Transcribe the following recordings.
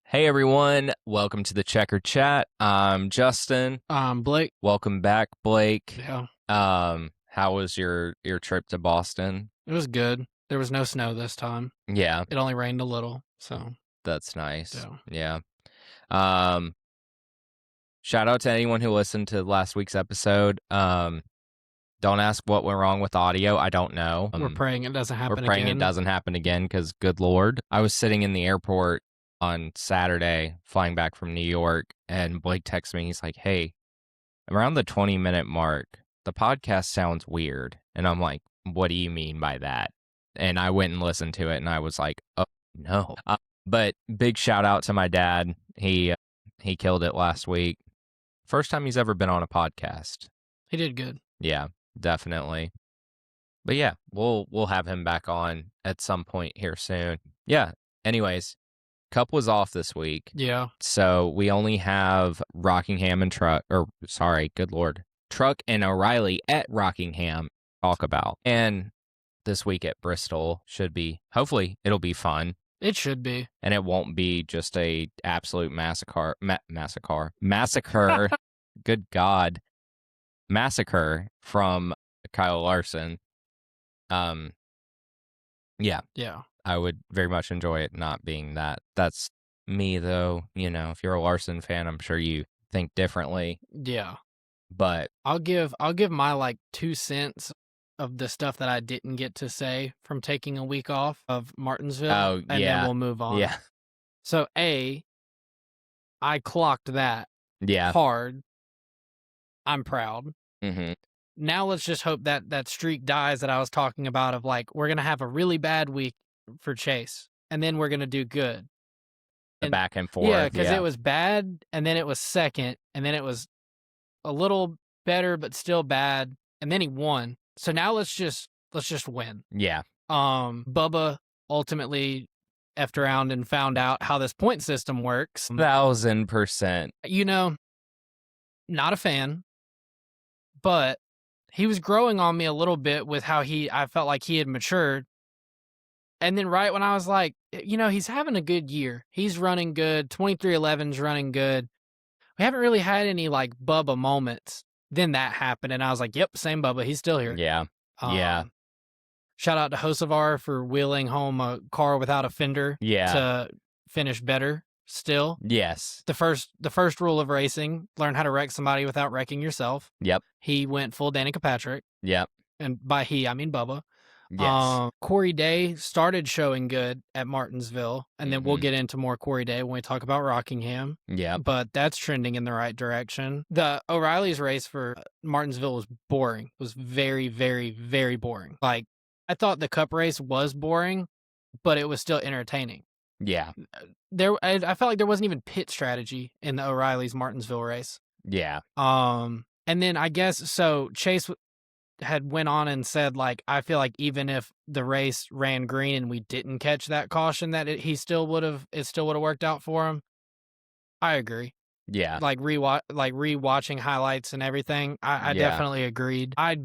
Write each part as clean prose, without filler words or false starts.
Hey everyone, welcome to the Checker Chat. I'm Justin. Blake. Welcome back, Blake. Yeah, How was your trip to Boston? it was good. There was no snow this time. Yeah, It only rained a little, so that's nice. yeah. Yeah. Shout out to anyone who listened to last week's episode. Don't ask what went wrong with audio. I don't know. We're praying it doesn't happen We're praying again. it doesn't happen again because, good Lord. I was sitting in the airport on Saturday, flying back from New York, and Blake texts me. He's like, hey, around the 20-minute mark, the podcast sounds weird. And I'm like, what do you mean by that? And I went and listened to it, and I was like, oh, no. But big shout out to my dad. He killed it last week. First time he's ever been on a podcast. He did good. Yeah, definitely. But yeah, we'll have him back on at some point here soon. Yeah, anyways, Cup was off this week. Yeah. So we only have Rockingham and Truck and O'Reilly at Rockingham to talk about. And this week at Bristol should be, hopefully it'll be fun. It should be. And it won't be just a absolute massacre. Good God. Massacre from Kyle Larson. Yeah. I would very much enjoy it not being that. That's me, though. You know, if you're a Larson fan, I'm sure you think differently. Yeah. But I'll give my like 2 cents of the stuff that I didn't get to say from taking a week off of Martinsville. Oh, and yeah. then we'll move on. Yeah. So I clocked that hard. I'm proud. Mm-hmm. Now let's just hope that that streak dies that I was talking about of like, we're going to have a really bad week for Chase and then we're going to do good. The back and forth. Yeah, because it was bad and then it was second and then it was a little better but still bad and then he won. So now let's just win. Yeah. Bubba ultimately effed around and found out how this point system works. 1,000%. You know, not a fan, but he was growing on me a little bit with how I felt like he had matured. And then right when I was like, you know, he's having a good year. He's running good. 2311's running good. We haven't really had any like Bubba moments. Then that happened. And I was like, yep, same Bubba. He's still here. Yeah. Yeah. Shout out to Hocevar for wheeling home a car without a fender to finish better still. Yes. The first rule of racing, learn how to wreck somebody without wrecking yourself. Yep. He went full Danica Patrick. Yep. And by he, I mean Bubba. Yes. Corey Day started showing good at Martinsville, and then we'll get into more Corey Day when we talk about Rockingham. Yeah. But that's trending in the right direction. The O'Reilly's race for Martinsville was boring. It was very, very, very boring. Like, I thought the Cup race was boring, but it was still entertaining. Yeah. I felt like there wasn't even pit strategy in the O'Reilly's Martinsville race. Yeah. And then I guess, so Chase had went on and said, like, I feel like even if the race ran green and we didn't catch that caution, that it still would have worked out for him. I agree. Yeah. Like rewatching highlights and everything. I definitely agreed. I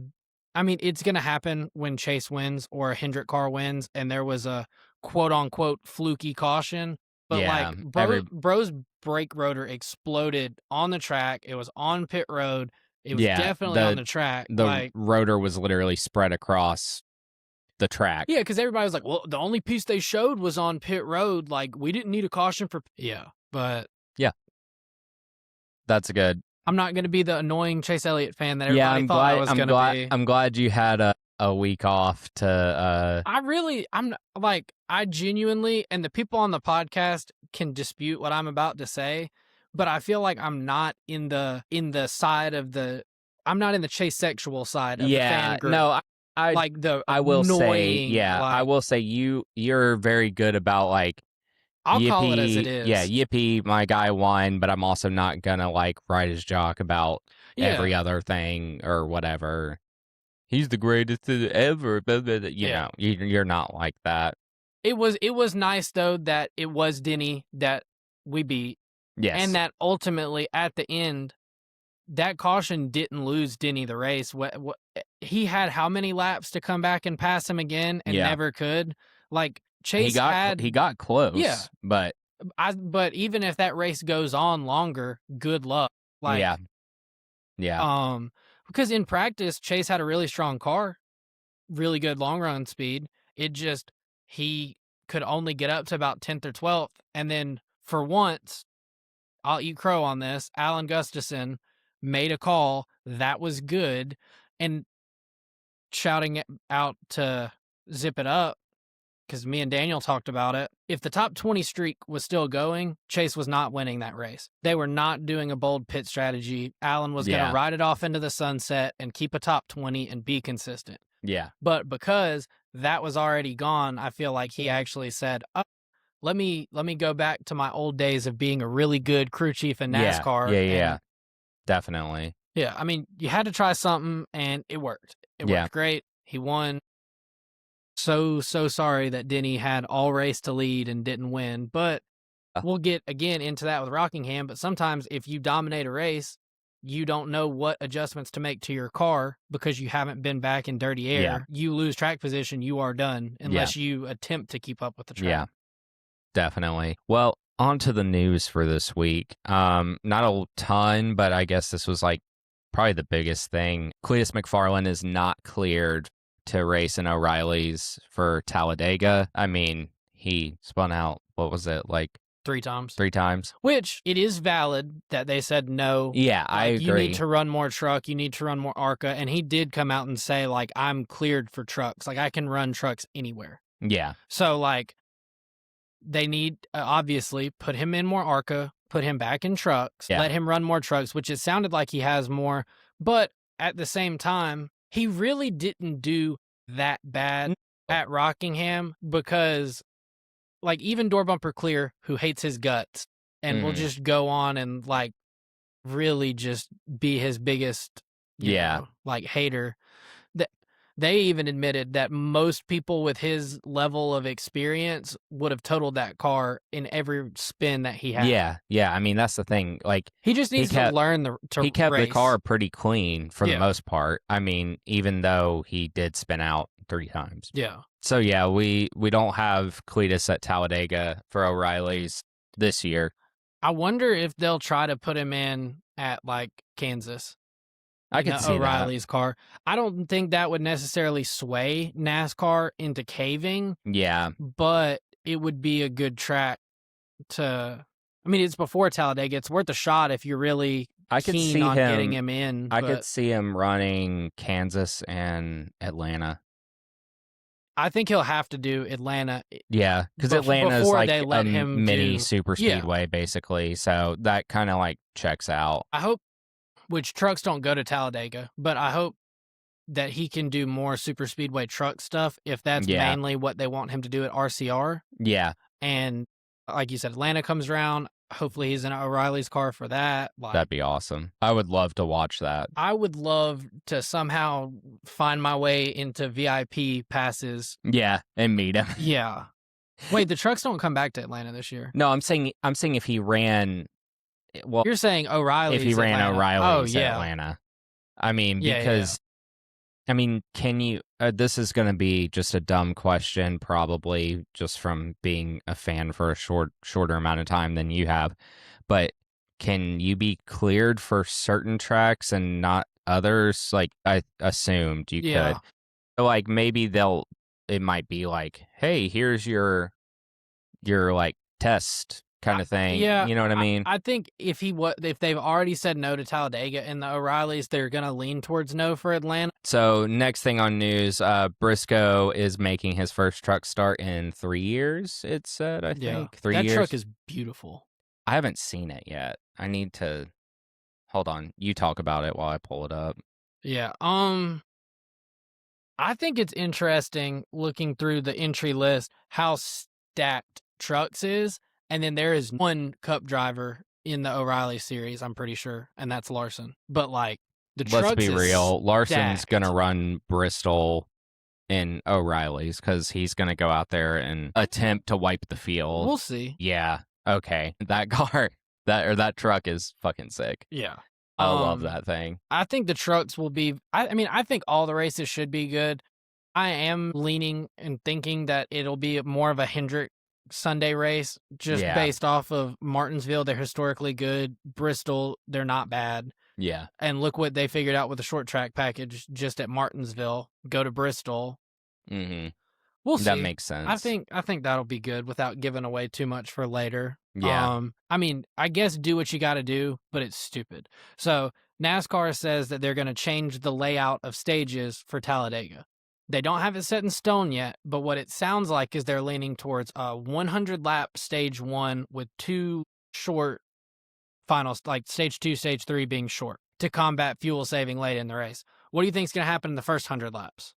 mean, it's going to happen when Chase wins or a Hendrick car wins and there was a quote unquote fluky caution. But like bro's brake rotor exploded on the track. It was on pit road. It was definitely on the track. The rotor was literally spread across the track. Yeah, because everybody was like, well, the only piece they showed was on pit road. Like, we didn't need a caution for... Yeah, but... Yeah. That's good. I'm not going to be the annoying Chase Elliott fan that everybody thought I was going to be. I'm glad you had a week off to... I genuinely, and the people on the podcast can dispute what I'm about to say, but I feel like I'm not in the side of the... I'm not in the Chase sexual side of the fan group. No, I will annoying, say, I will say you're very good about like... I'll call it as it is. Yeah, yippee, my guy won, but I'm also not gonna like ride his jock about every other thing or whatever. He's the greatest ever. You know, you're not like that. It was nice though that it was Denny that we beat. Yes. And that ultimately at the end, that caution didn't lose Denny the race. He had how many laps to come back and pass him again and never could? Like Chase he got close. Yeah. But But even if that race goes on longer, good luck. Like, Yeah. Yeah. because in practice, Chase had a really strong car, really good long run speed. It just he could only get up to about 10th or 12th, and then for once, I'll eat crow on this. Alan Gustafson made a call that was good, and shouting it out to zip it up because me and Daniel talked about it. If the top 20 streak was still going, Chase was not winning that race. They were not doing a bold pit strategy. Allen was going to Yeah. ride it off into the sunset and keep a top 20 and be consistent. Yeah. But because that was already gone, I feel like he actually said, oh, let me go back to my old days of being a really good crew chief in Yeah. NASCAR. Yeah. And Definitely. yeah, I mean, you had to try something and it worked. It Yeah. worked great. He won. So sorry that Denny had all race to lead and didn't win, but we'll get again into that with Rockingham. But sometimes if you dominate a race, you don't know what adjustments to make to your car because you haven't been back in dirty air. Yeah. You lose track position, you are done unless you attempt to keep up with the track. Yeah. Definitely. Well, on to the news for this week. Not a ton, but I guess this was like probably the biggest thing. Cletus McFarland is not cleared to race in O'Reilly's for Talladega. I mean, he spun out, what was it, like 3 times? 3 times. Which it is valid that they said no. Yeah, I agree. You need to run more truck. You need to run more ARCA. And he did come out and say, like, I'm cleared for trucks. Like, I can run trucks anywhere. Yeah. So, like, they need, obviously, put him in more ARCA, put him back in trucks, let him run more trucks, which it sounded like he has more. But at the same time, he really didn't do that bad at Rockingham because, like, even Door Bumper Clear, who hates his guts and will just go on and, like, really just be his biggest, you know, like, hater. They even admitted that most people with his level of experience would have totaled that car in every spin that he had. Yeah. I mean, that's the thing. Like, he just needs to learn he kept race. the car pretty clean for the most part. I mean, even though he did spin out 3 times. Yeah. So yeah, we don't have Cletus at Talladega for O'Reilly's this year. I wonder if they'll try to put him in at, like, Kansas. I could see O'Reilly's car. I don't think that would necessarily sway NASCAR into caving. Yeah. But it would be a good track to, I mean, it's before Talladega. It's worth a shot if you're really keen on getting him in. I could see him running Kansas and Atlanta. I think he'll have to do Atlanta. Yeah, because Atlanta's like they let a him mini do, super speedway, basically. So that kind of like checks out. I hope, which trucks don't go to Talladega, but I hope that he can do more super speedway truck stuff if that's mainly what they want him to do at RCR. Yeah. And like you said, Atlanta comes around. Hopefully he's in O'Reilly's car for that. Like, that'd be awesome. I would love to watch that. I would love to somehow find my way into VIP passes. Yeah, and meet him. Yeah. Wait, the trucks don't come back to Atlanta this year. No, I'm saying if he ran. Well, you're saying O'Reilly's. If he ran Atlanta. O'Reilly's Atlanta. I mean, because I mean, can you? This is going to be just a dumb question, probably just from being a fan for a shorter amount of time than you have. But can you be cleared for certain tracks and not others? Like I assumed you could. So like maybe it might be like, hey, here's your like test kind of thing. Yeah, you know what I mean? I think if they've already said no to Talladega and the O'Reillys, they're gonna lean towards no for Atlanta. So next thing on news, Briscoe is making his first truck start in 3 years. It said, I think 3 years. That truck is beautiful. I haven't seen it yet. I need to. Hold on, you talk about it while I pull it up. Yeah. I think it's interesting looking through the entry list how stacked trucks is. And then there is one cup driver in the O'Reilly series, I'm pretty sure, and that's Larson. But like the trucks, let's be real, Larson's stacked. gonna run Bristol in O'Reilly's because he's gonna go out there and attempt to wipe the field. We'll see. Yeah. Okay. That car, that truck is fucking sick. Yeah. I love that thing. I think the trucks will be. I mean, I think all the races should be good. I am leaning and thinking that it'll be more of a Hendrick Sunday race just Yeah. based off of Martinsville. They're historically good. Bristol, they're not bad. Yeah. And look what they figured out with the short track package just at Martinsville. Go to Bristol. Mm-hmm. We'll That see. makes sense. I think that'll be good without giving away too much for later. Yeah. I mean, I guess do what you got to do, but it's stupid. So NASCAR says that they're going to change the layout of stages for Talladega. They don't have it set in stone yet, but what it sounds like is they're leaning towards a 100 lap stage 1 with 2 short finals, like stage 2, stage 3 being short to combat fuel saving late in the race. What do you think is going to happen in the first 100 laps?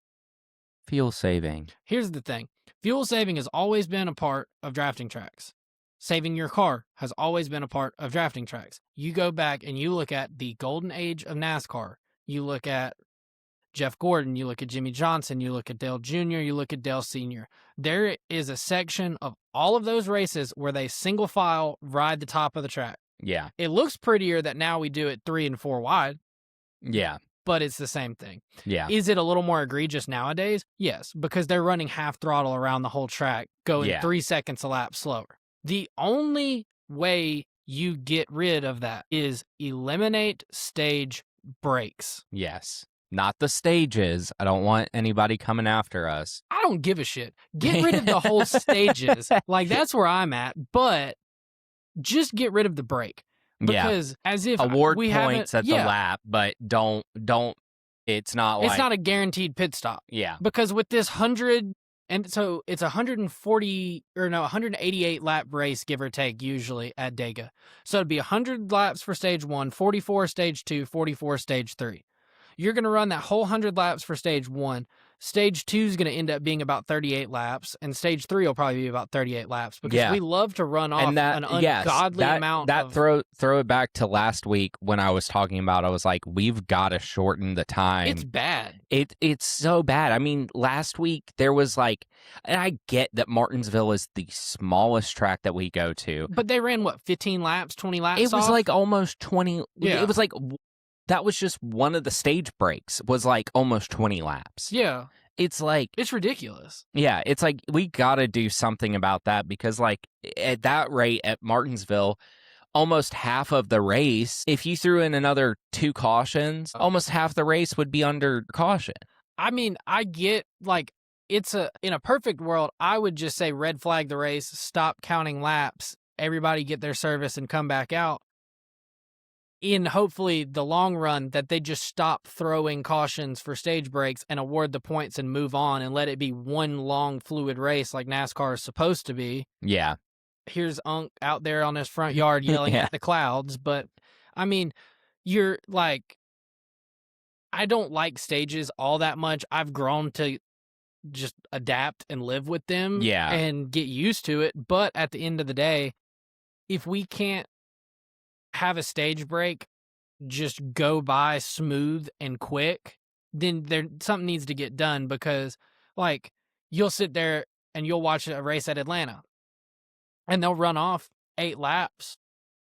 Fuel saving. Here's the thing. Fuel saving has always been a part of drafting tracks. Saving your car has always been a part of drafting tracks. You go back and you look at the golden age of NASCAR. You look at Jeff Gordon, you look at Jimmy Johnson, you look at Dale Jr., you look at Dale Sr. There is a section of all of those races where they single file ride the top of the track. Yeah. It looks prettier that now we do it 3 and 4 wide. Yeah. But it's the same thing. Yeah. Is it a little more egregious nowadays? Yes, because they're running half throttle around the whole track, going 3 seconds a lap slower. The only way you get rid of that is eliminate stage breaks. Yes. Not the stages. I don't want anybody coming after us. I don't give a shit. Get rid of the whole stages. Like, that's where I'm at, but just get rid of the break. Because as if award we points at the lap, but don't. It's not like it's not a guaranteed pit stop. Yeah. Because with this 100, and so it's 188 lap race, give or take, usually at Dega. So it'd be 100 laps for stage 1, 44 stage 2, 44 stage 3. You're going to run that whole 100 laps for stage 1. Stage 2 is going to end up being about 38 laps, and stage 3 will probably be about 38 laps because we love to run off an ungodly amount. Throw it back to last week when I was talking about. I was like, we've got to shorten the time. It's bad. It's so bad. I mean, last week there was like, and I get that Martinsville is the smallest track that we go to, but they ran what, 15 laps, 20 laps. It was like almost 20. Yeah. It was like. That was just one of the stage breaks was like almost 20 laps. Yeah. It's like... It's ridiculous. Yeah, it's like we got to do something about that because like at that rate at Martinsville, almost half of the race, if you threw in another 2 cautions, almost half the race would be under caution. I mean, I get like in a perfect world, I would just say red flag the race, stop counting laps, everybody get their service and come back out. In hopefully the long run, that they just stop throwing cautions for stage breaks and award the points and move on and let it be one long fluid race like NASCAR is supposed to be. Yeah. Here's Unc out there on his front yard yelling at the clouds. But I mean, you're like, I don't like stages all that much. I've grown to just adapt and live with them and get used to it. But at the end of the day, if we can't have a stage break just go by smooth and quick, then something needs to get done because like you'll sit there and you'll watch a race at Atlanta and they'll run off 8 laps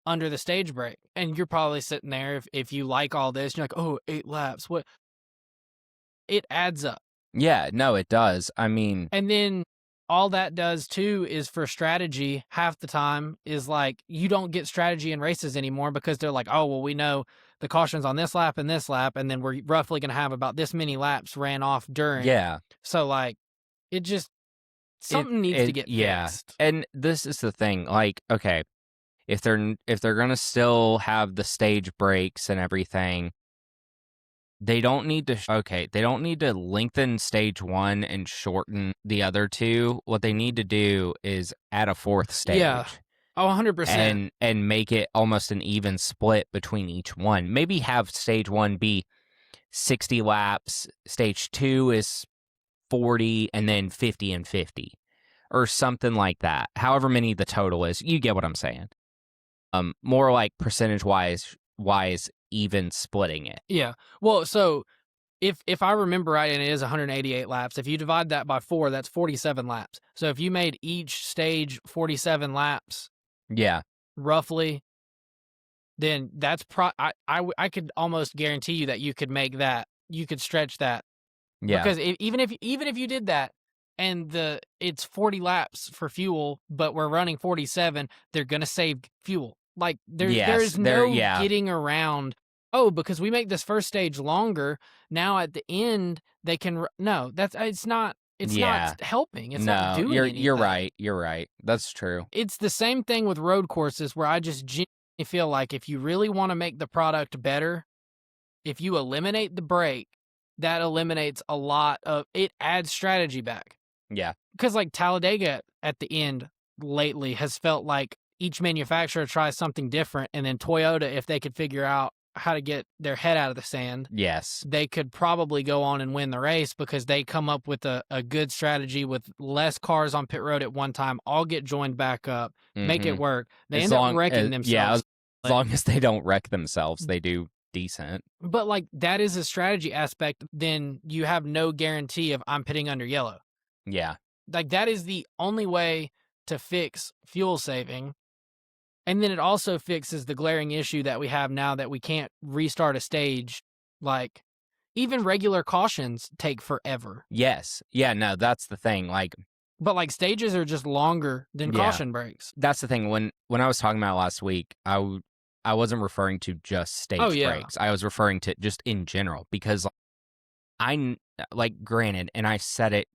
under the stage break. And you're probably sitting there, if you like all this, you're like, oh, 8 laps. What? It adds up. Yeah, no, it does. I mean... And then all that does too is for strategy half the time is like you don't get strategy in races anymore because they're like, oh, well, we know the cautions on this lap, and then we're roughly going to have about this many laps ran off during. Yeah. So like it just, something needs to get fixed. And this is the thing, like, okay, if they're going to still have the stage breaks and everything, they don't need to lengthen stage 1 and shorten the other 2. What they need to do is add a 4th stage. Yeah. Oh, 100%. And make it almost an even split between each one. Maybe have stage 1 be 60 laps, stage 2 is 40, and then 50 and 50. Or something like that. However many the total is. You get what I'm saying. More like percentage-wise, even splitting it. Yeah. Well, so if I remember right, and it is 188 laps, if you divide that by 4, that's 47 laps. So if you made each stage 47 laps, roughly, then that's I could almost guarantee you that you could make that, you could stretch that. Yeah. Because even if you did that and it's 40 laps for fuel, but we're running 47, they're going to save fuel. Like there Yes, is no yeah. getting around, oh, because we make this first stage longer, now at the end they can no, it's not Yeah. helping. It's not No, doing you're anything. right. You're right. That's true. It's the same thing with road courses where I just genuinely feel like if you really want to make the product better, if you eliminate the brake, that eliminates a lot of it, adds strategy back. Yeah. Because like Talladega at the end lately has felt like each manufacturer tries something different, and then Toyota, if they could figure out how to get their head out of the sand, Yes. they could probably go on and win the race because they come up with a good strategy with less cars on pit road at one time, all get joined back up, make it work. They end up wrecking themselves. As long as they don't wreck themselves, they do decent. But like that is a strategy aspect, then you have no guarantee of I'm pitting under yellow. Yeah. Like that is the only way to fix fuel saving. And then it also fixes the glaring issue that we have now that we can't restart a stage. Like even regular cautions take forever. Yes. Yeah, no, that's the thing. Like, but like stages are just longer than caution breaks. That's the thing. When I was talking about last week, I wasn't referring to just stage breaks. I was referring to just in general because granted, and I said it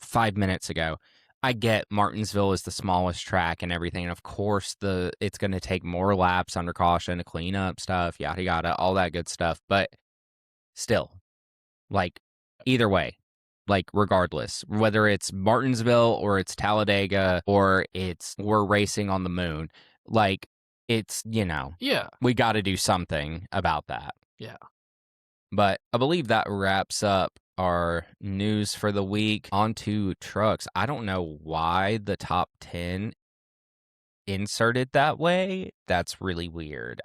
5 minutes ago, I get Martinsville is the smallest track and everything. And of course, it's going to take more laps under caution to clean up stuff, yada, yada, all that good stuff. But still, like, either way, like, regardless, whether it's Martinsville or it's Talladega or we're racing on the moon, like, it's, we got to do something about that. Yeah. But I believe that wraps up our news for the week. On to trucks. I don't know why the top 10 inserted that way. That's really weird.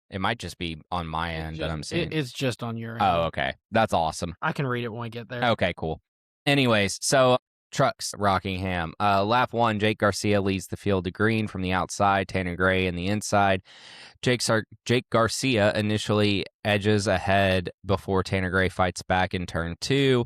It might just be on my end that I'm seeing. It's just on your end. Oh, okay. That's awesome. I can read it when we get there. Okay, cool. Anyways, so trucks, Rockingham. Lap 1, Jake Garcia leads the field to green from the outside, Tanner Gray in the inside. Jake Garcia initially edges ahead before Tanner Gray fights back in turn 2.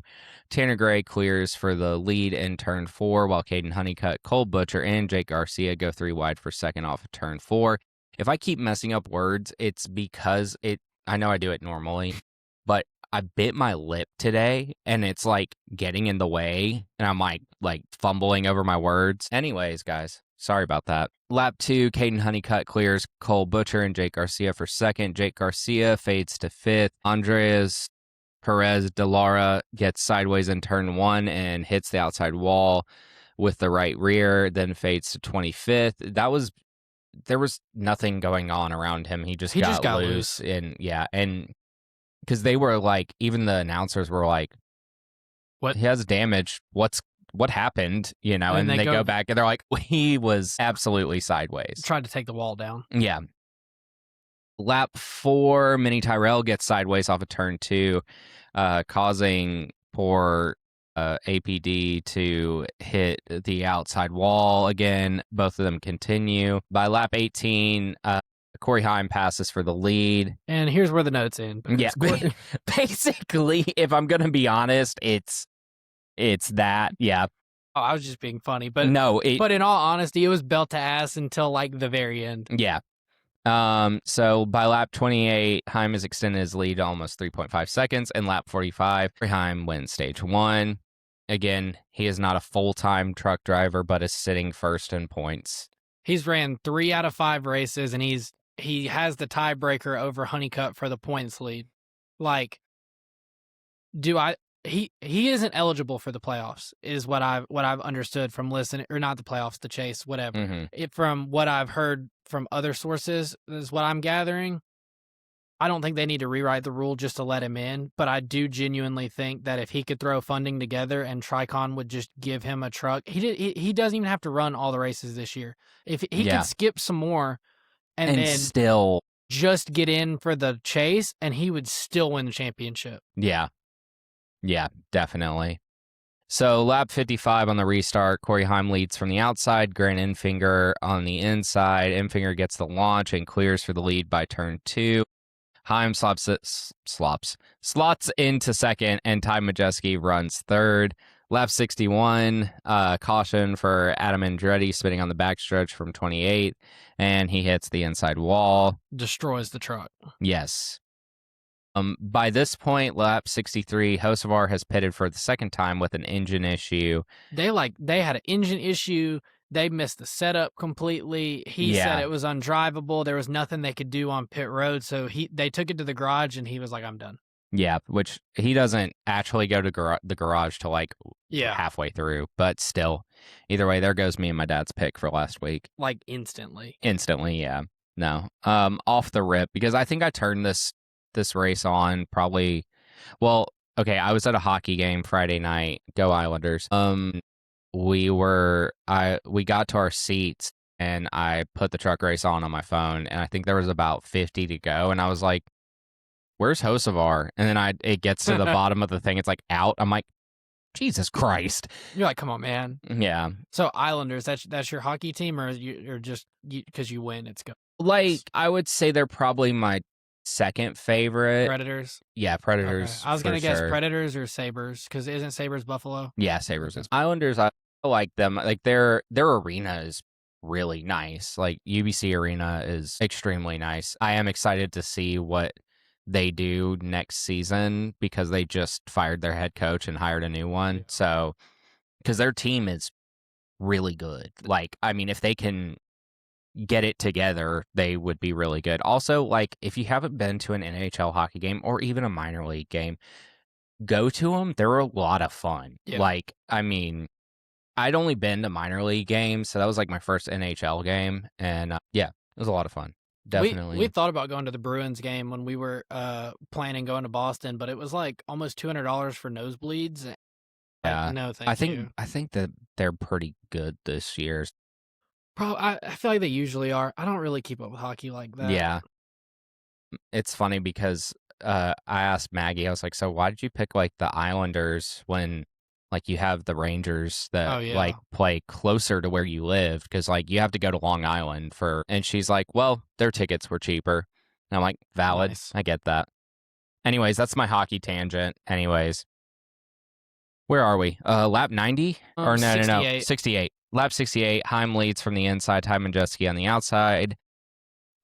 Tanner Gray clears for the lead in turn 4, while Caden Honeycutt, Cole Butcher, and Jake Garcia go 3 wide for second off of turn 4. If I keep messing up words, it's because I know I do it normally, but I bit my lip today and it's like getting in the way and I'm like fumbling over my words. Anyways, guys, sorry about that. Lap 2, Caden Honeycutt clears Cole Butcher and Jake Garcia for second. Jake Garcia fades to 5th. Andres Perez de Lara gets sideways in turn 1 and hits the outside wall with the right rear, then fades to 25th. There was nothing going on around him. He just got loose. And because they were like, even the announcers were like, "What? He has damage. What happened?" And they go back and they're like, "He was absolutely sideways. Tried to take the wall down." Yeah. Lap 4, Minnie Tyrell gets sideways off of turn 2, causing poor APD to hit the outside wall again. Both of them continue. By lap 18, Corey Heim passes for the lead. And here's where the notes end. Yeah, basically, if I'm going to be honest, it's that, yeah. Oh, I was just being funny, but no. But in all honesty, it was belt to ass until like the very end. Yeah. So by lap 28, Heim has extended his lead to almost 3.5 seconds. And lap 45, Heim wins stage 1. Again, he is not a full-time truck driver, but is sitting first in points. He's ran 3 out of 5 races, and he has the tiebreaker over Honeycutt for the points lead. Like, he isn't eligible for the playoffs, is what I've understood from listening, or not the playoffs, the chase, whatever. Mm-hmm. From what I've heard from other sources, is what I'm gathering. I don't think they need to rewrite the rule just to let him in, but I do genuinely think that if he could throw funding together and Tricon would just give him a truck, he doesn't even have to run all the races this year. If he could skip some more and then still just get in for the chase, and he would still win the championship. Yeah. Yeah, definitely. So lap 55 on the restart, Corey Heim leads from the outside, Grant Enfinger on the inside. Enfinger gets the launch and clears for the lead by turn 2. Heim slots into second, and Ty Majeski runs third. Lap 61, caution for Adam Andretti spinning on the backstretch from 28, and he hits the inside wall. Destroys the truck. Yes. By this point, lap 63, Hocevar has pitted for the second time with an engine issue. They had an engine issue. They missed the setup completely. He said Yeah. it was undrivable. There was nothing they could do on pit road. So they took it to the garage, and he was like, "I'm done." Yeah, which he doesn't actually go to the garage till like Yeah, halfway through, but still. Either way, there goes me and my dad's pick for last week. like instantly. Instantly, yeah. No. Off the rip, because I think I turned this race on probably, well, okay, I was at a hockey game Friday night. Go Islanders. We got to our seats and I put the truck race on my phone, and I think there was about 50 to go, and I was like, "Where's Hocevar?" And then it gets to the bottom of the thing. It's like out. I'm like, Jesus Christ. You're like, "Come on, man." Yeah. So Islanders, that's your hockey team, or you're just because you win, it's go. Like, I would say they're probably my second favorite. Predators. Yeah, Okay. Predators. I was gonna for guess sure. Predators or Sabres, because isn't Sabres Buffalo? Yeah, Sabres Okay. is. Islanders, I like them. Like their arena is really nice. Like UBC Arena is extremely nice. I am excited to see what they do next season because they just fired their head coach and hired a new one. Yeah. So, because their team is really good. Like, I mean, if they can get it together, they would be really good. Also, like, if you haven't been to an NHL hockey game or even a minor league game, go to them. They're a lot of fun. Yeah. Like, I mean, I'd only been to minor league games, so that was like my first NHL game, and yeah, it was a lot of fun. Definitely. We thought about going to the Bruins game when we were planning going to Boston, but it was like almost $200 for nosebleeds. Yeah. No, thank you. I think that they're pretty good this year. I feel like they usually are. I don't really keep up with hockey like that. Yeah. It's funny because I asked Maggie, I was like, "So why did you pick like the Islanders when like you have the Rangers that Oh, yeah. like play closer to where you live? Because like you have to go to Long Island for," and she's like, "Well, their tickets were cheaper." And I'm like, "Valid. Nice. I get that." Anyways, that's my hockey tangent. Anyways, where are we? Lap 90? Or no, 68. 68. Lap 68. Heim leads from the inside. Ty Majeski on the outside.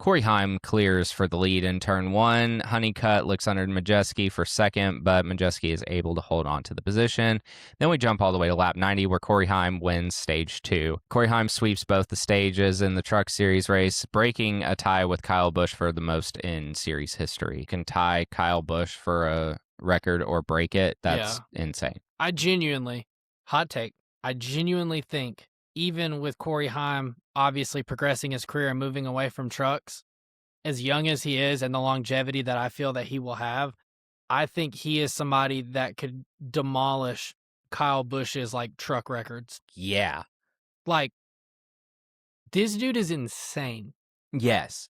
Corey Heim clears for the lead in turn one. Honeycutt looks under Majeski for second, but Majeski is able to hold on to the position. Then we jump all the way to lap 90, where Corey Heim wins stage two. Corey Heim sweeps both the stages in the Truck Series race, breaking a tie with Kyle Busch for the most in series history. You can tie Kyle Busch for a record or break it. That's insane. Hot take, I genuinely think, even with Corey Heim obviously progressing his career and moving away from trucks, as young as he is and the longevity that I feel that he will have, I think he is somebody that could demolish Kyle Busch's like truck records. Yeah. Like, this dude is insane. Yes.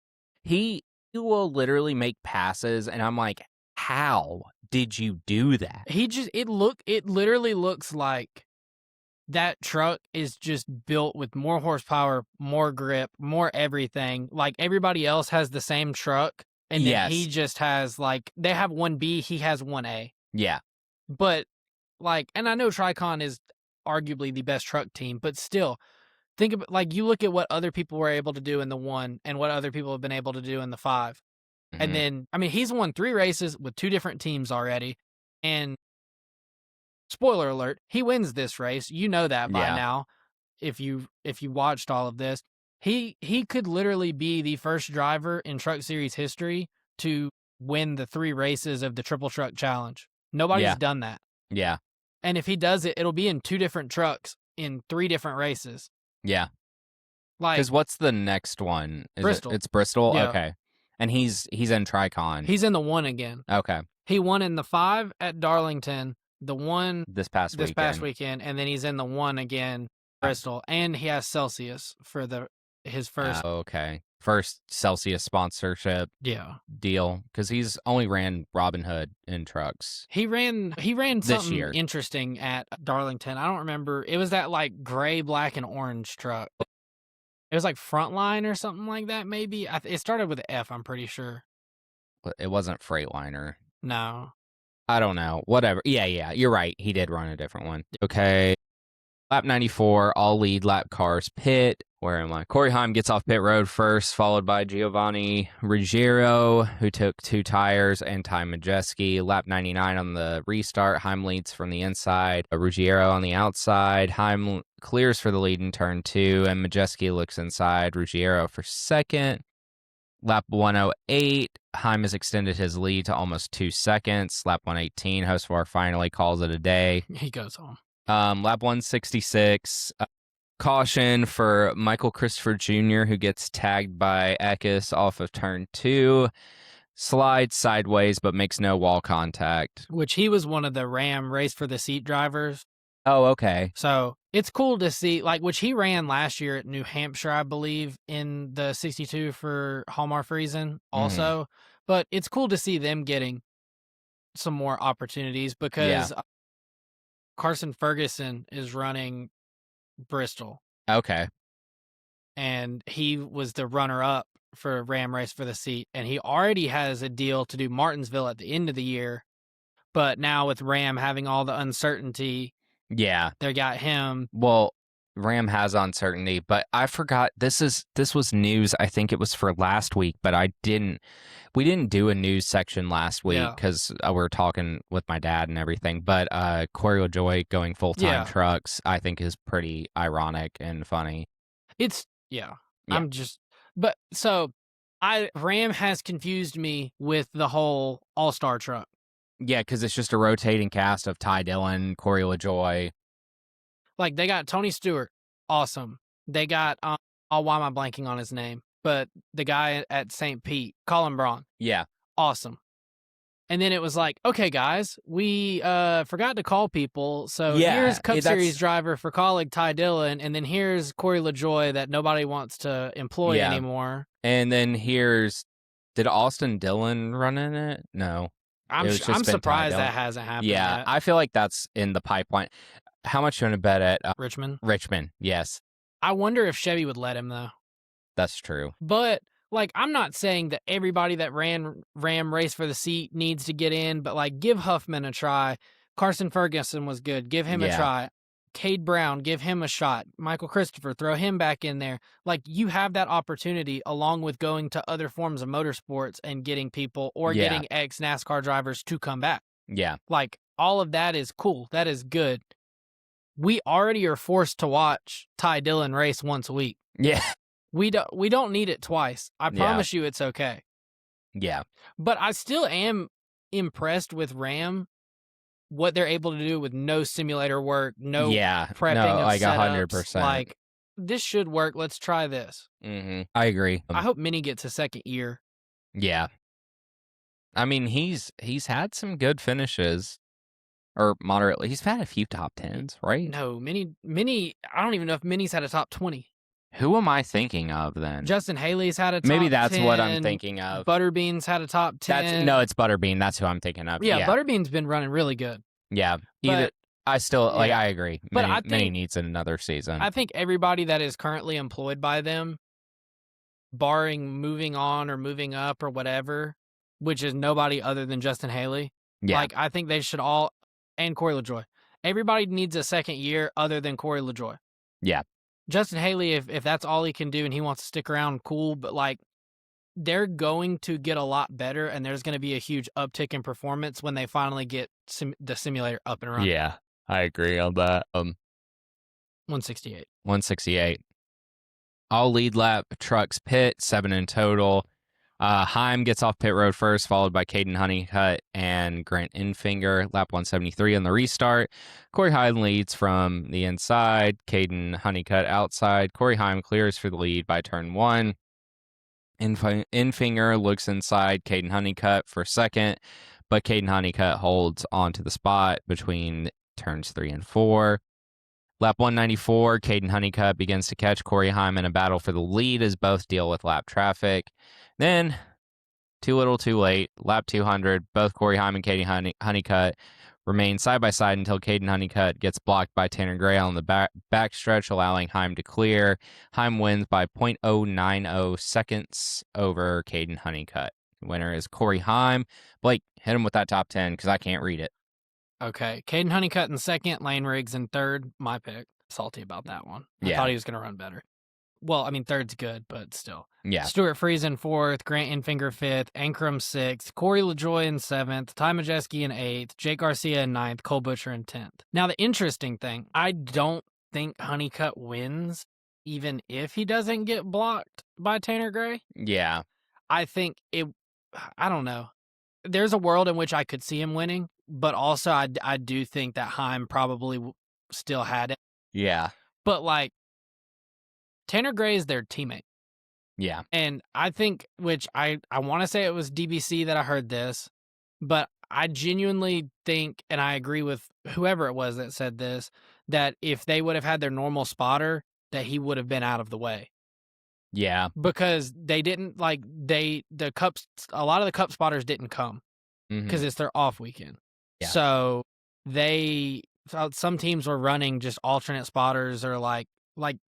He will literally make passes, and I'm like, how did you do that? It literally looks like that truck is just built with more horsepower, more grip, more everything. Like everybody else has the same truck, and then he just has like, they have 1B, he has 1A. Yeah. But like, and I know Tricon is arguably the best truck team, but still, think about, like, you look at what other people were able to do in the 1 and what other people have been able to do in the 5. And then, I mean, he's won 3 races with 2 different teams already. And spoiler alert, he wins this race. You know that by now. If you watched all of this, he could literally be the first driver in Truck Series history to win the 3 races of the Triple Truck Challenge. Nobody's done that. Yeah. And if he does it, it'll be in 2 different trucks in 3 different races. Yeah. Like, because what's the next one? Bristol. It's Bristol? Yeah. Okay. And he's in Tricon. He's in the 1 again. Okay. He won in the 5 at Darlington, the 1 this past weekend, and then he's in the 1 again, Bristol, and he has Celsius for his first. Okay. First Celsius sponsorship deal, because he's only ran Robin Hood in trucks. He ran this something year. interesting at Darlington. I don't remember. It was that like gray, black, and orange truck. It was like Frontline or something like that, maybe. It started with an F, I'm pretty sure. It wasn't Freightliner. No. I don't know. Whatever. Yeah, you're right. He did run a different one. Okay. Lap 94, all lead lap cars pit. Where am I? Corey Heim gets off pit road first, followed by Giovanni Ruggiero, who took 2 tires, and Ty Majeski. Lap 99 on the restart. Heim leads from the inside. Ruggiero on the outside. Heim clears for the lead in turn 2, and Majeski looks inside. Ruggiero for second. Lap 108, Heim has extended his lead to almost 2 seconds. Lap 118, Hosvar finally calls it a day. He goes home. Lap 166, caution for Michael Christopher Jr., who gets tagged by Eckes off of turn 2. Slides sideways, but makes no wall contact. Which he was one of the Ram race for the seat drivers. Oh, okay. So it's cool to see, like, which he ran last year at New Hampshire, I believe, in the 62 for Hallmark Friesen also. But it's cool to see them getting some more opportunities because Carson Ferguson is running Bristol. Okay. And he was the runner-up for Ram Race for the seat. And he already has a deal to do Martinsville at the end of the year. But now with Ram having all the uncertainty, they got him. Well, Ram has uncertainty, but I forgot this was news. I think it was for last week, but we didn't do a news section last week because we were talking with my dad and everything. But Corey LaJoy going full-time trucks, I think, is pretty ironic and funny. It's I'm just, but so Ram has confused me with the whole all-star truck. Yeah, because it's just a rotating cast of Ty Dillon, Corey LaJoy. Like, they got Tony Stewart, awesome. They got, why am I blanking on his name? But the guy at St. Pete, Colin Braun. Yeah. Awesome. And then it was like, okay, guys, we forgot to call people. So here's Cup Series driver for colleague Ty Dillon, and then here's Corey LaJoy that nobody wants to employ anymore. And then did Austin Dillon run in it? No. I'm surprised that hasn't happened yet. I feel like that's in the pipeline. How much you want to bet at Richmond? Richmond, yes. I wonder if Chevy would let him, though. That's true. But, like, I'm not saying that everybody that ran Ram Race for the seat needs to get in, but, like, give Huffman a try. Carson Ferguson was good. Give him a try. Cade Brown, give him a shot. Michael Christopher, throw him back in there. Like, you have that opportunity along with going to other forms of motorsports and getting people or getting ex-NASCAR drivers to come back. Yeah. Like, all of that is cool. That is good. We already are forced to watch Ty Dillon race once a week. Yeah. We don't need it twice. I promise you it's okay. Yeah. But I still am impressed with Ram, what they're able to do with no simulator work, no prepping of like setups. 100%. Like, this should work. Let's try this. I agree. I hope Minnie gets a second year. Yeah. I mean, he's had some good finishes. Or moderately. He's had a few top 10s, right? No, Minnie, I don't even know if Minnie's had a top 20. Who am I thinking of then? Justin Haley's had a top 10. Maybe that's what I'm thinking of. Butterbean's had a top 10. It's Butterbean. That's who I'm thinking of. Yeah, Butterbean's been running really good. Yeah. I agree. But Minnie needs another season. I think everybody that is currently employed by them, barring moving on or moving up or whatever, which is nobody other than Justin Haley, like, I think they should all, and Corey LaJoy. Everybody needs a second year other than Corey LaJoy. Yeah. Justin Haley, if that's all he can do and he wants to stick around, cool. But, like, they're going to get a lot better, and there's going to be a huge uptick in performance when they finally get the simulator up and running. Yeah, I agree on that. 168. 168. All lead lap trucks pit, 7 in total. Heim gets off pit road first, followed by Caden Honeycutt and Grant Infinger. Lap 173 on the restart. Corey Heim leads from the inside. Caden Honeycutt outside. Corey Heim clears for the lead by turn 1. Infinger looks inside Caden Honeycutt for second, but Caden Honeycutt holds onto the spot between turns 3 and 4. Lap 194, Caden Honeycutt begins to catch Corey Heim in a battle for the lead as both deal with lap traffic. Then, too little, too late. Lap 200, both Corey Heim and Caden Honeycutt remain side by side until Caden Honeycutt gets blocked by Tanner Gray on the back stretch, allowing Heim to clear. Heim wins by .090 seconds over Caden Honeycutt. winner is Corey Heim. Blake, hit him with that top 10 because I can't read it. Okay. Caden Honeycutt in second, Lane Riggs in third. My pick. Salty about that one. I Yeah. thought he was going to run better. Well, I mean, third's good, but still. Yeah. Stuart Freeze in fourth, Grant Infinger fifth, Ankrum sixth, Corey LaJoy in seventh, Ty Majeski in eighth, Jake Garcia in ninth, Cole Butcher in 10th. Now, the interesting thing, I don't think Honeycutt wins even if he doesn't get blocked by Tanner Gray. Yeah. I think I don't know. There's a world in which I could see him winning, but also I do think that Heim probably still had it. Yeah. But, like, Tanner Gray is their teammate. Yeah. And I think, which I want to say it was DBC that I heard this, but I genuinely think, and I agree with whoever it was that said this, that if they would have had their normal spotter, that he would have been out of the way. Yeah. Because they didn't, like, a lot of the cup spotters didn't come because it's their off weekend. Yeah. So some teams were running just alternate spotters, or like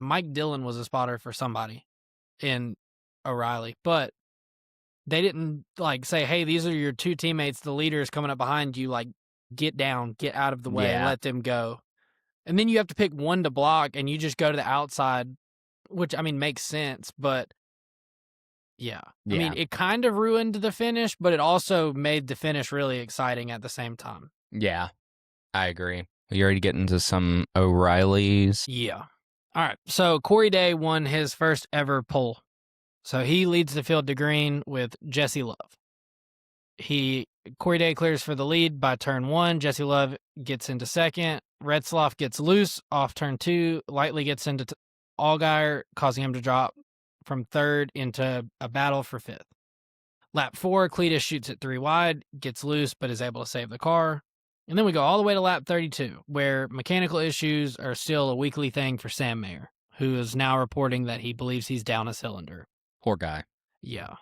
Mike Dillon was a spotter for somebody in O'Reilly, but they didn't like say, hey, these are your two teammates, the leader is coming up behind you, like, get down, get out of the way, let them go. And then you have to pick one to block, and you just go to the outside, which, I mean, makes sense, but yeah. I mean, it kind of ruined the finish, but it also made the finish really exciting at the same time. Yeah, I agree. Are you ready to get into some O'Reillys? Yeah. All right. So Corey Day won his first ever pole. So he leads the field to green with Jesse Love. Corey Day clears for the lead by turn 1. Jesse Love gets into second. Retzloff gets loose off turn 2. Lightly gets into Allgaier, causing him to drop from third into a battle for fifth. Lap 4, Cletus shoots it 3 wide, gets loose, but is able to save the car. And then we go all the way to lap 32, where mechanical issues are still a weekly thing for Sam Mayer, who is now reporting that he believes he's down a cylinder. Poor guy. Yeah.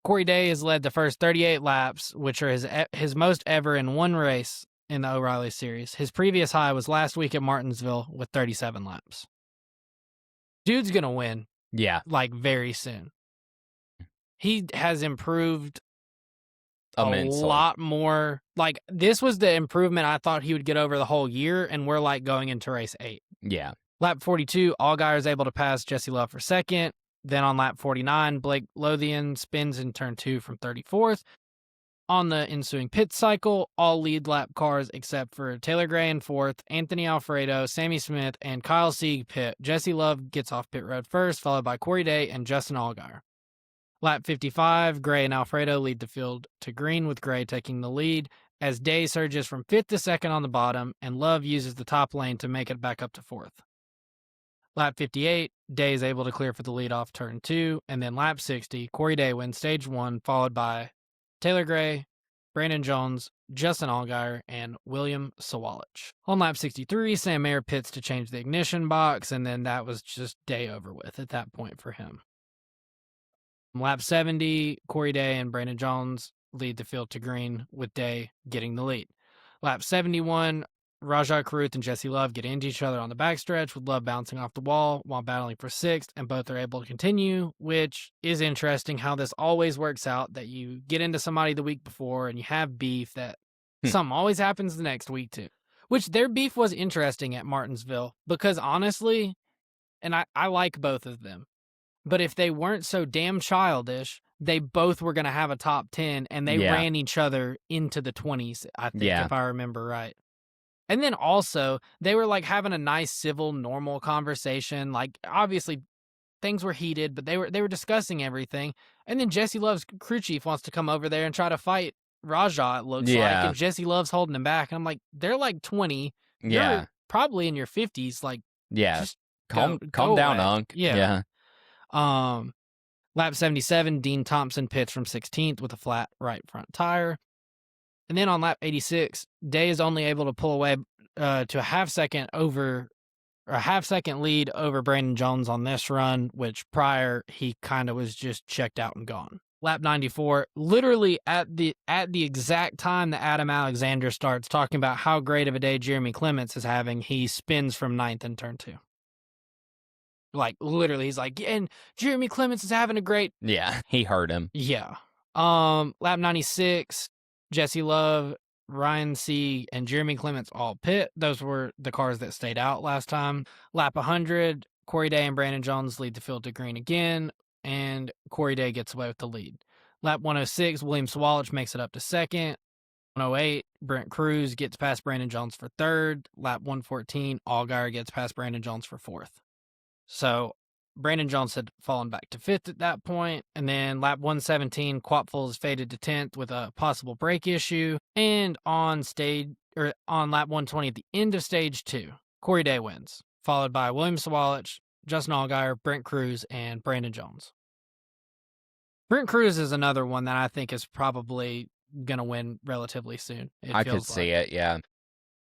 Corey Day has led the first 38 laps, which are his most ever in one race in the O'Reilly Series. His previous high was last week at Martinsville with 37 laps. Dude's going to win. Yeah. Like, very soon. He has improved immensely. A lot more. Like, this was the improvement I thought he would get over the whole year, and we're, like, going into race 8. Yeah. Lap 42, Allgaier is able to pass Jesse Love for second. Then on lap 49, Blake Lothian spins in turn 2 from 34th. On the ensuing pit cycle, all lead lap cars except for Taylor Gray in 4th, Anthony Alfredo, Sammy Smith, and Kyle Sieg pit. Jesse Love gets off pit road first, followed by Corey Day and Justin Allgaier. Lap 55, Gray and Alfredo lead the field to green, with Gray taking the lead as Day surges from 5th to 2nd on the bottom, and Love uses the top lane to make it back up to 4th. Lap 58, Day is able to clear for the lead off turn 2, and then lap 60, Corey Day wins stage 1, followed by Taylor Gray, Brandon Jones, Justin Allgaier, and William Sawalich. On lap 63, Sam Mayer pits to change the ignition box, and then that was just Day over with at that point for him. Lap 70, Corey Day and Brandon Jones lead the field to green, with Day getting the lead. Lap 71, Rajah Caruth and Jesse Love get into each other on the backstretch, with Love bouncing off the wall while battling for 6th, and both are able to continue, which is interesting how this always works out, that you get into somebody the week before and you have beef, that something always happens the next week too. Which their beef was interesting at Martinsville, because honestly, and I like both of them, but if they weren't so damn childish, they both were going to have a top 10, and they ran each other into the 20s, I think, if I remember right. And then also, they were like having a nice, civil, normal conversation. Like, obviously, things were heated, but they were discussing everything. And then Jesse Love's crew chief wants to come over there and try to fight Rajah, it looks like. And Jesse Love's holding him back. And I'm like, they're like 20. You're probably in your 50s. Like, just calm go down, away. Unc. Yeah. Lap 77, Dean Thompson pits from 16th with a flat right front tire. And then on lap 86, Day is only able to pull away to a half second lead over Brandon Jones on this run, which prior he kind of was just checked out and gone. Lap 94, literally at the exact time that Adam Alexander starts talking about how great of a day Jeremy Clements is having, he spins from 9th in turn 2. Like, literally, he's like, and Jeremy Clements is having a great. Yeah, he hurt him. Yeah. Lap 96, Jesse Love, Ryan Sieg, and Jeremy Clements all pit. Those were the cars that stayed out last time. Lap 100, Corey Day and Brandon Jones lead the field to green again, and Corey Day gets away with the lead. Lap 106, William Sawalich makes it up to second. 108, Brent Cruz gets past Brandon Jones for third. Lap 114, Allgaier gets past Brandon Jones for fourth. So Brandon Jones had fallen back to fifth at that point, and then lap 117, Quapfel is faded to 10th with a possible brake issue, and on lap 120 at the end of stage 2, Corey Day wins, followed by William Sawalich, Justin Allgaier, Brent Cruz, and Brandon Jones. Brent Cruz is another one that I think is probably going to win relatively soon. I could see it, yeah.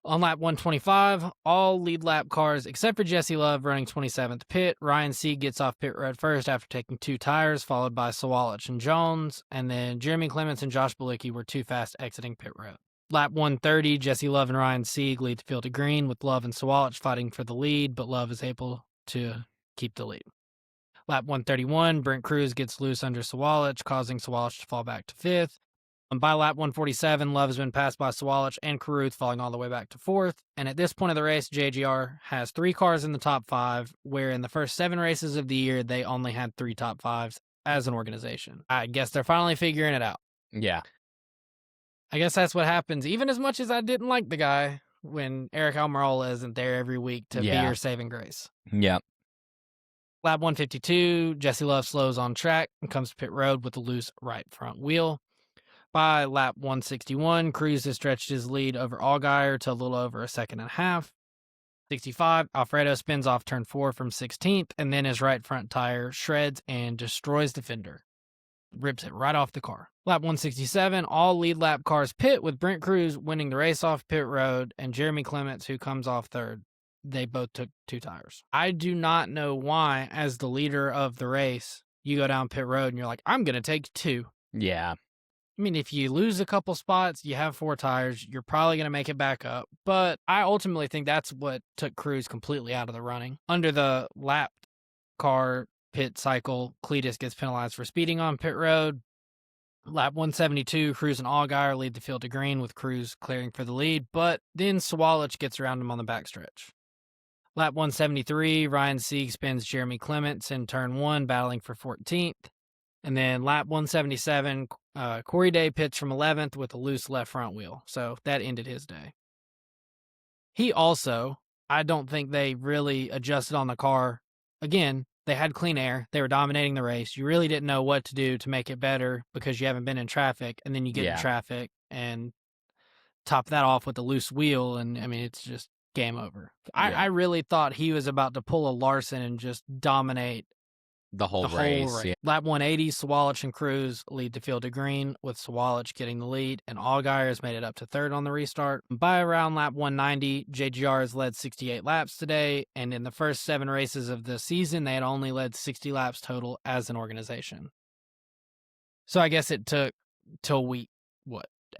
On lap 125, all lead lap cars except for Jesse Love running 27th pit. Ryan Sieg gets off pit road first after taking 2 tires, followed by Sawalich and Jones, and then Jeremy Clements and Josh Bilicki were too fast exiting pit road. Lap 130, Jesse Love and Ryan Sieg lead the field to green with Love and Sawalich fighting for the lead, but Love is able to keep the lead. Lap 131, Brent Cruz gets loose under Sawalich, causing Sawalich to fall back to 5th. And by lap 147, Love has been passed by Sawalich and Carruth, falling all the way back to 4th. And at this point of the race, JGR has 3 cars in the top 5, where in the first 7 races of the year, they only had 3 top 5s as an organization. I guess they're finally figuring it out. Yeah. I guess that's what happens. Even as much as I didn't like the guy, when Eric Almirola isn't there every week to be your saving grace. Yep. Lap 152, Jesse Love slows on track and comes to pit road with a loose right front wheel. By lap 161, Cruz has stretched his lead over Allgaier to a little over a second and a half. 65, Alfredo spins off turn 4 from 16th, and then his right front tire shreds and destroys the fender. Rips it right off the car. Lap 167, all lead lap cars pit with Brent Cruz winning the race off pit road and Jeremy Clements, who comes off third. They both took 2 tires. I do not know why, as the leader of the race, you go down pit road and you're like, I'm going to take 2. Yeah. I mean, if you lose a couple spots, you have 4 tires, you're probably going to make it back up. But I ultimately think that's what took Cruz completely out of the running. Under the lap car pit cycle, Cletus gets penalized for speeding on pit road. Lap 172, Cruz and Allgaier lead the field to green with Cruz clearing for the lead, but then Sawalich gets around him on the backstretch. Lap 173, Ryan Sieg spins Jeremy Clements in turn 1, battling for 14th. And then lap 177, Corey Day pits from 11th with a loose left front wheel. So that ended his day. He also, I don't think they really adjusted on the car. Again, they had clean air. They were dominating the race. You really didn't know what to do to make it better because you haven't been in traffic. And then you get in traffic and top that off with a loose wheel. And, I mean, it's just game over. I really thought he was about to pull a Larson and just dominate the whole race. Yeah. Lap 180, Sawalich and Cruz lead the field to green, with Sawalich getting the lead, and Allgaier has made it up to third on the restart. By around lap 190, JGR has led 68 laps today, and in the first 7 races of the season, they had only led 60 laps total as an organization. So I guess it took till week,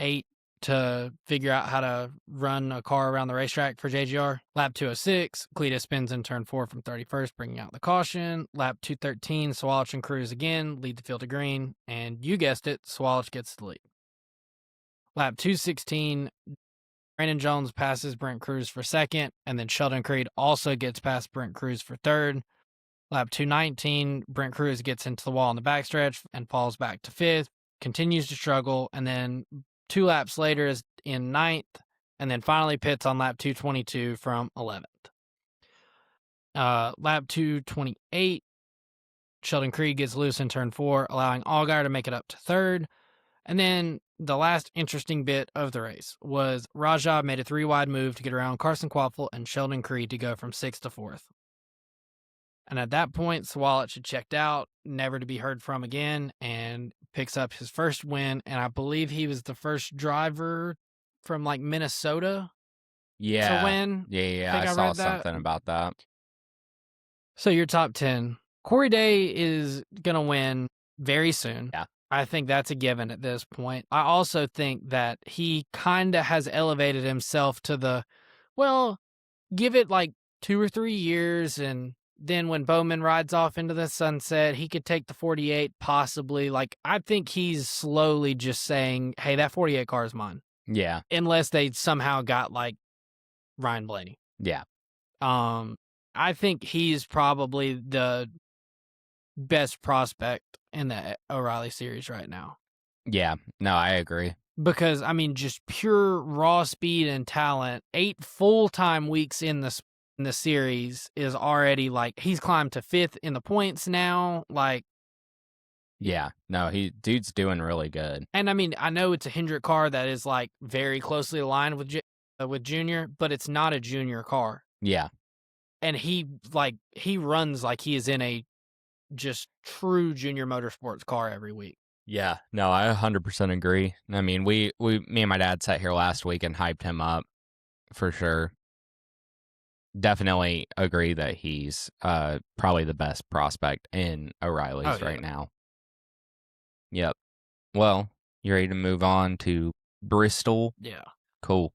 8 to figure out how to run a car around the racetrack for JGR. Lap 206, Cletus spins in turn 4 from 31st, bringing out the caution. Lap 213, Sawalich and Cruz again lead the field to green, and you guessed it, Sawalich gets the lead. Lap 216, Brandon Jones passes Brent Cruz for second, and then Sheldon Creed also gets past Brent Cruz for third. Lap 219, Brent Cruz gets into the wall on the backstretch and falls back to 5th, continues to struggle, and then 2 laps later is in 9th, and then finally pits on lap 222 from 11th. Lap 228, Sheldon Creed gets loose in turn 4, allowing Allgaier to make it up to third. And then the last interesting bit of the race was Rajah made a 3-wide move to get around Carson Quapfel and Sheldon Creed to go from 6th to 4th. And at that point, Sawalich had checked out, never to be heard from again, and picks up his first win. And I believe he was the first driver from like Minnesota to win. Yeah. I saw something about that. So your top 10. Corey Day is going to win very soon. Yeah. I think that's a given at this point. I also think that he kind of has elevated himself to the, well, give it like 2 or 3 years and then when Bowman rides off into the sunset, he could take the 48 possibly. Like, I think he's slowly just saying, hey, that 48 car is mine. Yeah. Unless they somehow got like Ryan Blaney. Yeah. I think he's probably the best prospect in the O'Reilly series right now. Yeah. No, I agree. Because, I mean, just pure raw speed and talent, 8 full-time weeks in the series is already, like, he's climbed to 5th in the points now, like... Yeah. No, dude's doing really good. And, I mean, I know it's a Hendrick car that is, like, very closely aligned with Junior, but it's not a Junior car. Yeah. And he runs like he is in a just true Junior Motorsports car every week. Yeah, no, I 100% agree. I mean, me and my dad sat here last week and hyped him up for sure. Definitely agree that he's probably the best prospect in O'Reilly's right now. Yep. Well, you ready to move on to Bristol? Yeah. Cool.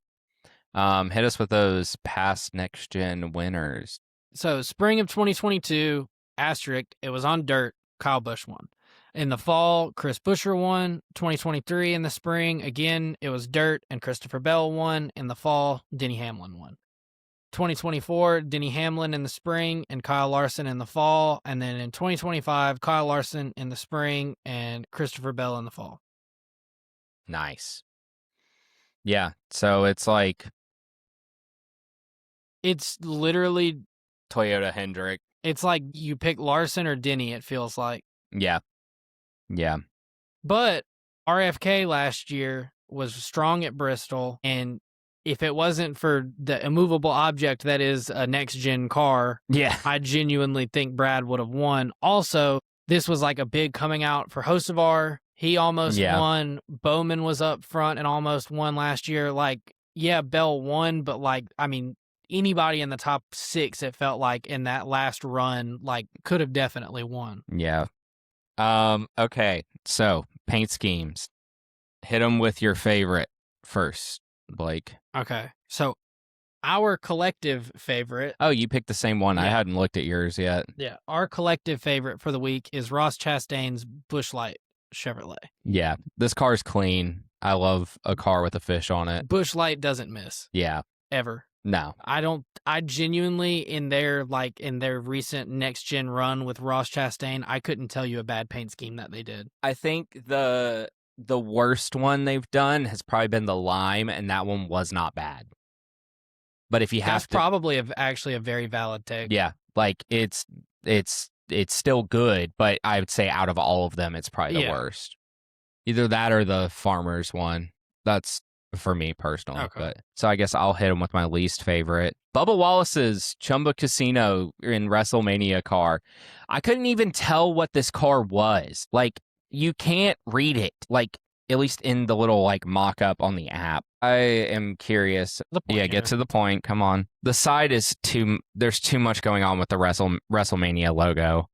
Hit us with those past next gen winners. So spring of 2022, asterisk, it was on dirt. Kyle Busch won. In the fall, Chris Buescher won. 2023 in the spring, again, it was dirt, and Christopher Bell won. In the fall, Denny Hamlin won. 2024, Denny Hamlin in the spring and Kyle Larson in the fall. And then in 2025, Kyle Larson in the spring and Christopher Bell in the fall. Nice. Yeah, so it's like... It's literally... Toyota Hendrick. It's like you pick Larson or Denny, it feels like. Yeah. Yeah. But RFK last year was strong at Bristol, and if it wasn't for the immovable object that is a next-gen car, yeah, I genuinely think Brad would have won. Also, this was like a big coming out for Hocevar. He almost won. Bowman was up front and almost won last year. Like, yeah, Bell won, but like, I mean, anybody in the top 6, it felt like in that last run, like, could have definitely won. Yeah. Okay, so paint schemes. Hit them with your favorite first, Blake. Okay, so our collective favorite... Oh, you picked the same one. Yeah. I hadn't looked at yours yet. Yeah, our collective favorite for the week is Ross Chastain's Busch Light Chevrolet. Yeah, this car's clean. I love a car with a fish on it. Busch Light doesn't miss. Yeah. Ever. No. I genuinely, in their recent next gen run with Ross Chastain, I couldn't tell you a bad paint scheme that they did. I think the worst one they've done has probably been the lime, and that one was not bad. But if you have That's probably actually a very valid take. Yeah, like it's still good, but I would say out of all of them, it's probably the worst. Either that or the Farmers one. That's for me personally. Okay. But so I guess I'll hit him with my least favorite. Bubba Wallace's Chumba Casino in WrestleMania car. I couldn't even tell what this car was. Like, you can't read it. Like, at least in the little like mock-up on the app. I am curious. Get to the point. Come on. The side is there's too much going on with the WrestleMania logo.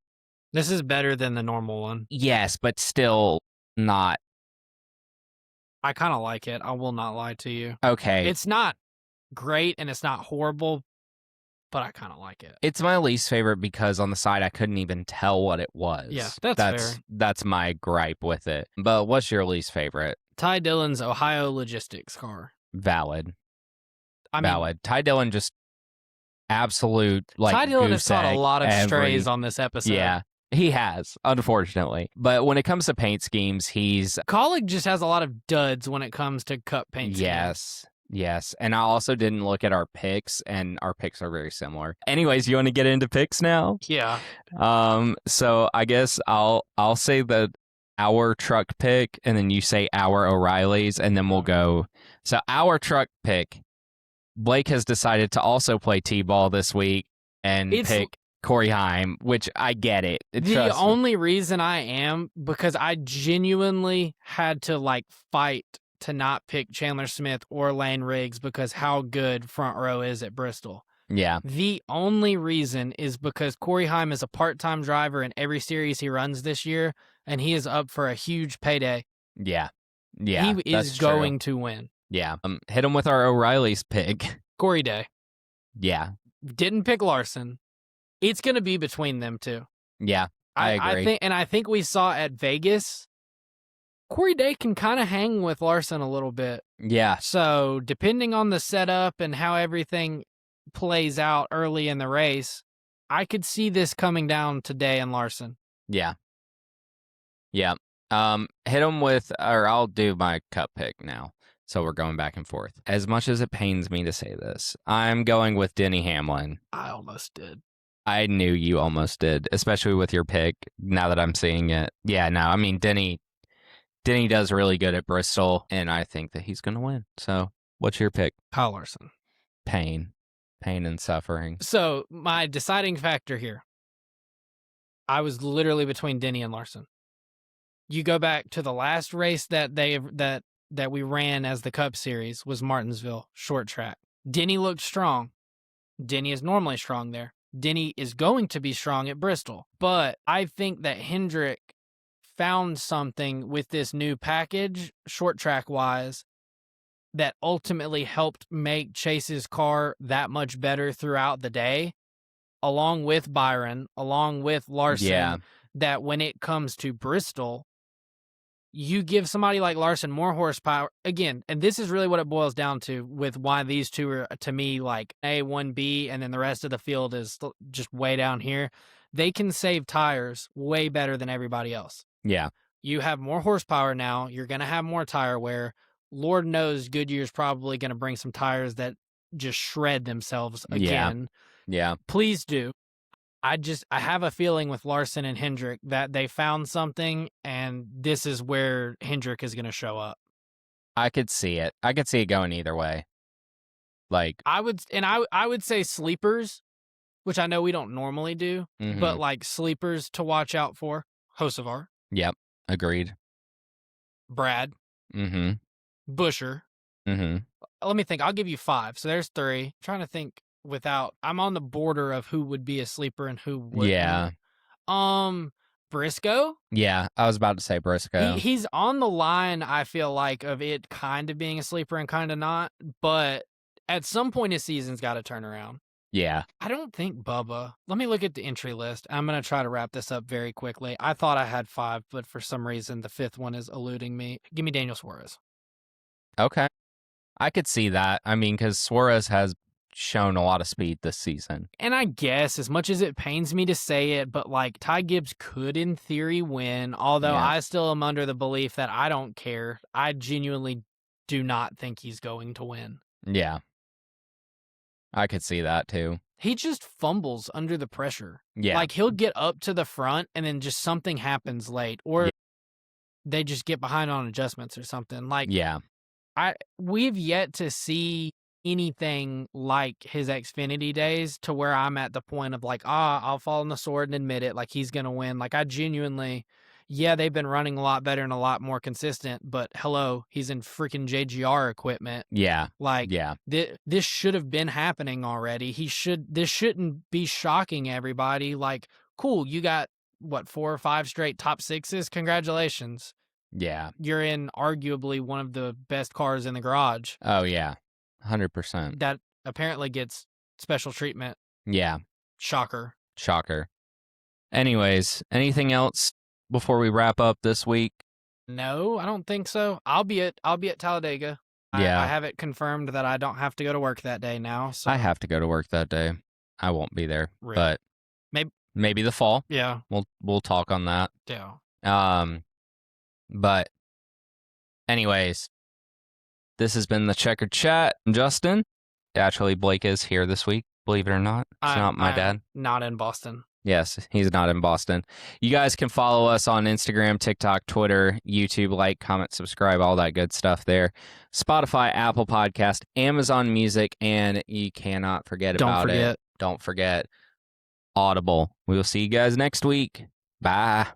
This is better than the normal one. Yes, but still not. I kind of like it. I will not lie to you. Okay. It's not great and it's not horrible, but I kind of like it. It's my least favorite because on the side I couldn't even tell what it was. Yeah, that's fair. That's my gripe with it. But what's your least favorite? Ty Dillon's Ohio Logistics car. Valid. Valid. Ty Dillon just absolute like Ty Dillon has caught a lot of strays on this episode. Yeah. He has, unfortunately. But when it comes to paint schemes, Colleague just has a lot of duds when it comes to cup paint schemes. Yes. And I also didn't look at our picks, and our picks are very similar. Anyways, you want to get into picks now? Yeah. So I guess I'll say our truck pick, and then you say our O'Reilly's, and then we'll go. So our truck pick, Blake has decided to also play T-ball this week and pick Corey Heim, which I get it. The only reason I am because I genuinely had to like fight to not pick Chandler Smith or Lane Riggs because how good front row is at Bristol. Yeah. The only reason is because Corey Heim is a part-time driver in every series he runs this year, and he is up for a huge payday. Yeah. He is going to win. Yeah. Hit him with our O'Reilly's pick. Corey Day. Yeah. Didn't pick Larson. It's going to be between them two. Yeah, I agree. I think we saw at Vegas, Corey Day can kind of hang with Larson a little bit. Yeah. So depending on the setup and how everything plays out early in the race, I could see this coming down to Day and Larson. Yeah. Yeah. Hit him with, or I'll do my cup pick now. So we're going back and forth. As much as it pains me to say this, I'm going with Denny Hamlin. I almost did. I knew you almost did, especially with your pick, now that I'm seeing it. Yeah, no, I mean, Denny does really good at Bristol, and I think that he's going to win. So what's your pick? Kyle Larson. Pain and suffering. So my deciding factor here, I was literally between Denny and Larson. You go back to the last race that we ran as the Cup Series was Martinsville short track. Denny looked strong. Denny is normally strong there. Denny is going to be strong at Bristol. But I think that Hendrick found something with this new package, short track wise, that ultimately helped make Chase's car that much better throughout the day, along with Byron, along with Larson, that when it comes to Bristol, you give somebody like Larson more horsepower. Again, and this is really what it boils down to with why these two are, to me, like A, 1B, and then the rest of the field is just way down here. They can save tires way better than everybody else. Yeah. You have more horsepower now. You're going to have more tire wear. Lord knows Goodyear's probably going to bring some tires that just shred themselves again. Yeah. Please do. I have a feeling with Larson and Hendrick that they found something, and this is where Hendrick is going to show up. I could see it. I could see it going either way. Like I would say sleepers, which I know we don't normally do, but like sleepers to watch out for. Hocevar. Yep. Agreed. Brad. Busher. Let me think. I'll give you 5. So there's 3. I'm trying to think I'm on the border of who would be a sleeper and who wouldn't. Yeah. Briscoe? Yeah, I was about to say Briscoe. He's on the line, I feel like, of it kind of being a sleeper and kind of not, but at some point his season's got to turn around. Yeah. I don't think Bubba. Let me look at the entry list. I'm going to try to wrap this up very quickly. I thought I had 5, but for some reason the 5th one is eluding me. Give me Daniel Suarez. Okay. I could see that. I mean, because Suarez has shown a lot of speed this season. And I guess, as much as it pains me to say it, but like Ty Gibbs could in theory win, although I still am under the belief that I don't care. I genuinely do not think he's going to win. Yeah. I could see that too. He just fumbles under the pressure. Yeah. Like he'll get up to the front and then just something happens late, or they just get behind on adjustments or something. Like, we've yet to see anything like his Xfinity days to where I'm at the point of like, I'll fall on the sword and admit it. Like he's going to win. Like I genuinely, they've been running a lot better and a lot more consistent, but hello, he's in freaking JGR equipment. Yeah. Like this should have been happening already. This shouldn't be shocking everybody. Like, cool. You got 4 or 5 straight top 6s. Congratulations. Yeah. You're in arguably one of the best cars in the garage. Oh yeah. 100%. That apparently gets special treatment. Yeah. Shocker. Anyways, anything else before we wrap up this week? No, I don't think so. I'll be at Talladega. Yeah. I have it confirmed that I don't have to go to work that day now. So I have to go to work that day. I won't be there. Really? But maybe the fall. Yeah. We'll talk on that. Yeah. But anyways, this has been the Checkered Chat. Justin, actually, Blake is here this week, believe it or not. It's not my dad. Not in Boston. Yes, he's not in Boston. You guys can follow us on Instagram, TikTok, Twitter, YouTube, like, comment, subscribe, all that good stuff there. Spotify, Apple Podcast, Amazon Music, and you cannot forget about it. Don't forget Audible. We will see you guys next week. Bye.